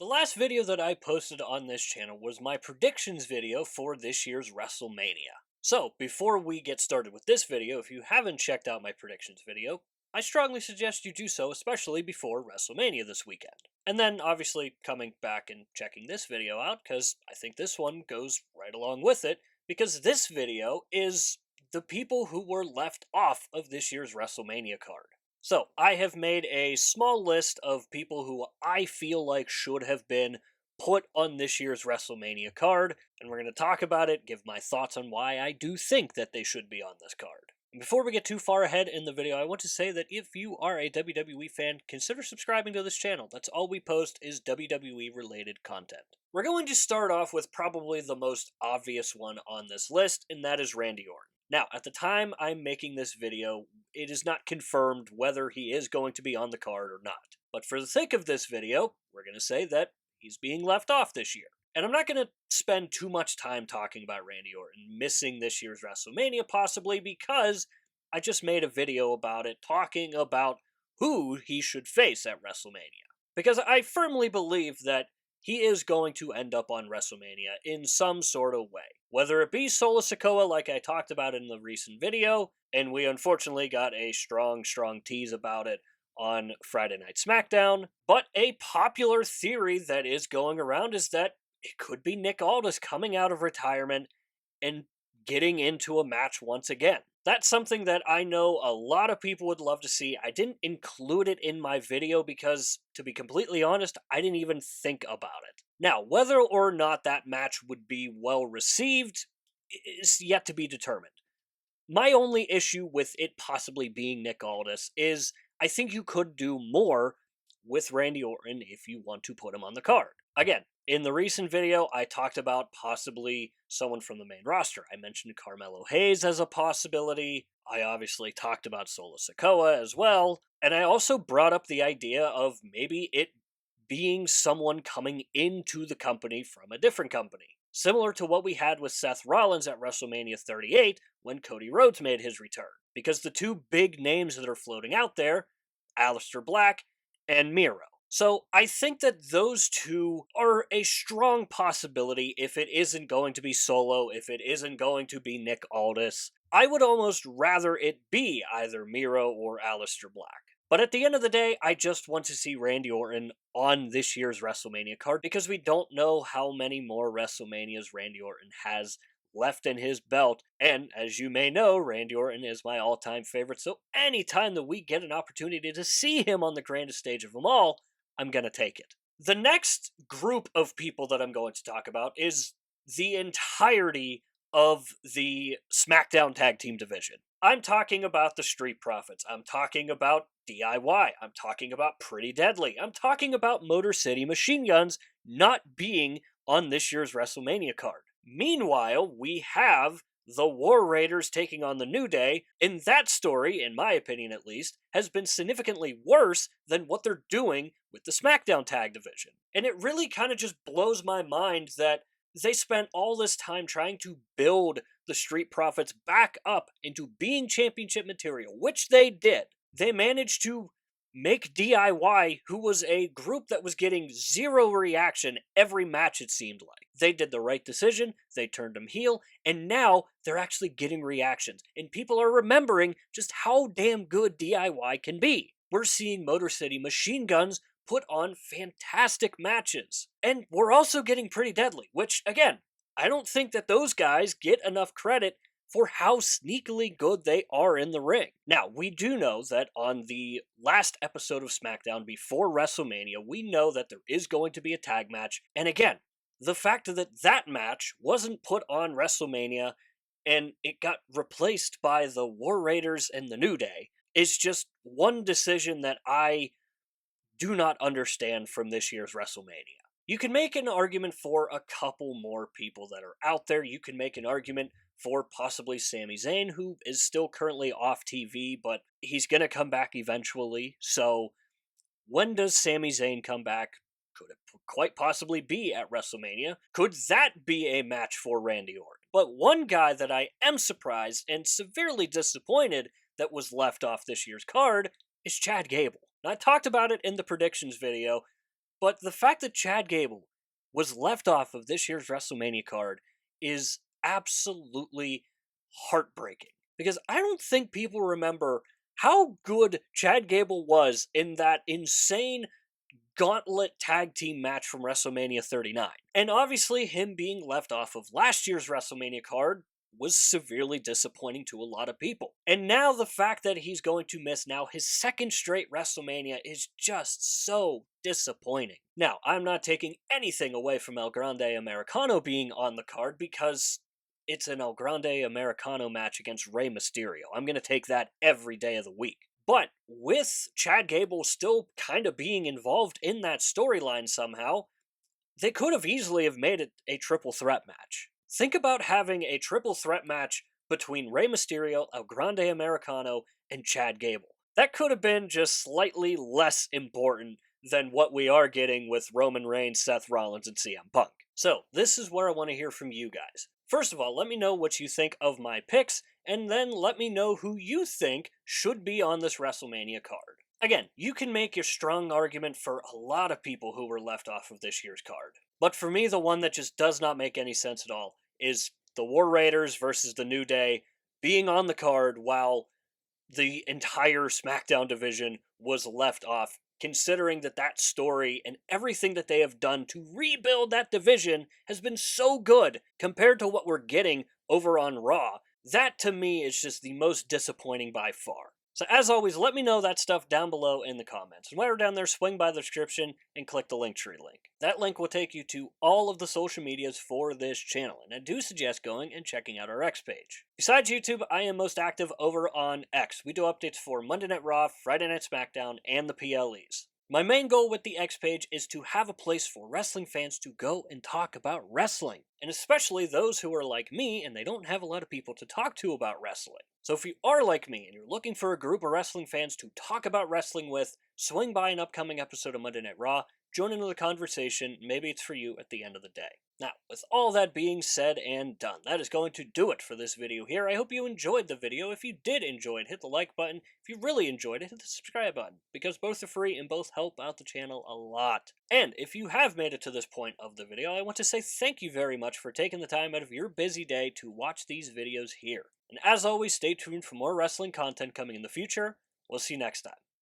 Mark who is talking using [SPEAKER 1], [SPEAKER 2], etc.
[SPEAKER 1] The last video that I posted on this channel was my predictions video for this year's WrestleMania. So, before we get started with this video, if you haven't checked out my predictions video, I strongly suggest you do so, especially before WrestleMania this weekend. And then, obviously, coming back and checking this video out, because I think this one goes right along with it, because this video is the people who were left off of this year's WrestleMania card. So, I have made a small list of people who I feel like should have been put on this year's WrestleMania card, and we're going to talk about it, give my thoughts on why I do think that they should be on this card. And before we get too far ahead in the video, I want to say that if you are a WWE fan, consider subscribing to this channel. That's all we post is WWE related content. We're going to start off with probably the most obvious one on this list, and that is Randy Orton. Now, at the time I'm making this video, it is not confirmed whether he is going to be on the card or not. But for the sake of this video, we're going to say that he's being left off this year. And I'm not going to spend too much time talking about Randy Orton missing this year's WrestleMania, possibly because I just made a video about it, talking about who he should face at WrestleMania. Because I firmly believe that he is going to end up on WrestleMania in some sort of way. Whether it be Solo Sikoa, like I talked about in the recent video, and we unfortunately got a strong tease about it on Friday Night SmackDown, but a popular theory that is going around is that it could be Nick Aldis coming out of retirement and getting into a match once again. That's something that I know a lot of people would love to see. I didn't include it in my video because, to be completely honest, I didn't even think about it. Now, whether or not that match would be well received is yet to be determined. My only issue with it possibly being Nick Aldis is I think you could do more with Randy Orton if you want to put him on the card. Again, in the recent video, I talked about possibly someone from the main roster. I mentioned Carmelo Hayes as a possibility. I obviously talked about Solo Sikoa as well. And I also brought up the idea of maybe it being someone coming into the company from a different company. Similar to what we had with Seth Rollins at WrestleMania 38 when Cody Rhodes made his return. Because the two big names that are floating out there, Aleister Black and Miro. So I think that those two are a strong possibility if it isn't going to be Solo, if it isn't going to be Nick Aldis. I would almost rather it be either Miro or Aleister Black. But at the end of the day, I just want to see Randy Orton on this year's WrestleMania card because we don't know how many more WrestleManias Randy Orton has left in his belt. And as you may know, Randy Orton is my all-time favorite. So anytime that we get an opportunity to see him on the grandest stage of them all, I'm going to take it. The next group of people that I'm going to talk about is the entirety of the SmackDown Tag Team division. I'm talking about the Street Profits. I'm talking about DIY. I'm talking about Pretty Deadly. I'm talking about Motor City Machine Guns not being on this year's WrestleMania card. Meanwhile, we have the War Raiders taking on the New Day, and that story, in my opinion at least, has been significantly worse than what they're doing with the SmackDown Tag division. And it really kind of just blows my mind that they spent all this time trying to build the Street Profits back up into being championship material, which they did. They managed to make DIY, who was a group that was getting zero reaction every match it seemed like. They did the right decision, they turned them heel, and now they're actually getting reactions. And people are remembering just how damn good DIY can be. We're seeing Motor City Machine Guns put on fantastic matches. And we're also getting Pretty Deadly, which, again, I don't think that those guys get enough credit for how sneakily good they are in the ring. Now, we do know that on the last episode of SmackDown before WrestleMania, we know that there is going to be a tag match. And again, the fact that that match wasn't put on WrestleMania and it got replaced by the War Raiders and the New Day is just one decision that I do not understand from this year's WrestleMania. You can make an argument for a couple more people that are out there. You can make an argument for possibly Sami Zayn, who is still currently off TV, but he's going to come back eventually. So when does Sami Zayn come back? Could it quite possibly be at WrestleMania? Could that be a match for Randy Orton? But one guy that I am surprised and severely disappointed that was left off this year's card is Chad Gable. Now, I talked about it in the predictions video, But the fact that Chad Gable was left off of this year's WrestleMania card is absolutely heartbreaking. Because I don't think people remember how good Chad Gable was in that insane gauntlet tag team match from WrestleMania 39. And obviously, him being left off of last year's WrestleMania card was severely disappointing to a lot of people. And now the fact that he's going to miss now his second straight WrestleMania is just so disappointing. Now, I'm not taking anything away from El Grande Americano being on the card because it's an El Grande Americano match against Rey Mysterio. I'm going to take that every day of the week. But with Chad Gable still kind of being involved in that storyline somehow, they could have easily have made it a triple threat match. Think about having a triple threat match between Rey Mysterio, El Grande Americano, and Chad Gable. That could have been just slightly less important than what we are getting with Roman Reigns, Seth Rollins, and CM Punk. So, this is where I want to hear from you guys. First of all, let me know what you think of my picks, and then let me know who you think should be on this WrestleMania card. Again, you can make your strong argument for a lot of people who were left off of this year's card. But for me, the one that just does not make any sense at all is the War Raiders versus the New Day being on the card while the entire SmackDown division was left off, considering that that story and everything that they have done to rebuild that division has been so good compared to what we're getting over on Raw. That to me is just the most disappointing by far. So as always, let me know that stuff down below in the comments. And while you're down there, swing by the description and click the Linktree link. That link will take you to all of the social medias for this channel, and I do suggest going and checking out our X page. Besides YouTube, I am most active over on X. We do updates for Monday Night Raw, Friday Night SmackDown, and the PLEs. My main goal with the X page is to have a place for wrestling fans to go and talk about wrestling, and especially those who are like me and they don't have a lot of people to talk to about wrestling. So if you are like me and you're looking for a group of wrestling fans to talk about wrestling with, swing by an upcoming episode of Monday Night Raw, join into the conversation, maybe it's for you at the end of the day. Now, with all that being said and done, that is going to do it for this video here. I hope you enjoyed the video. If you did enjoy it, hit the like button. If you really enjoyed it, hit the subscribe button, because both are free and both help out the channel a lot. And if you have made it to this point of the video, I want to say thank you very much for taking the time out of your busy day to watch these videos here. And as always, stay tuned for more wrestling content coming in the future. We'll see you next time.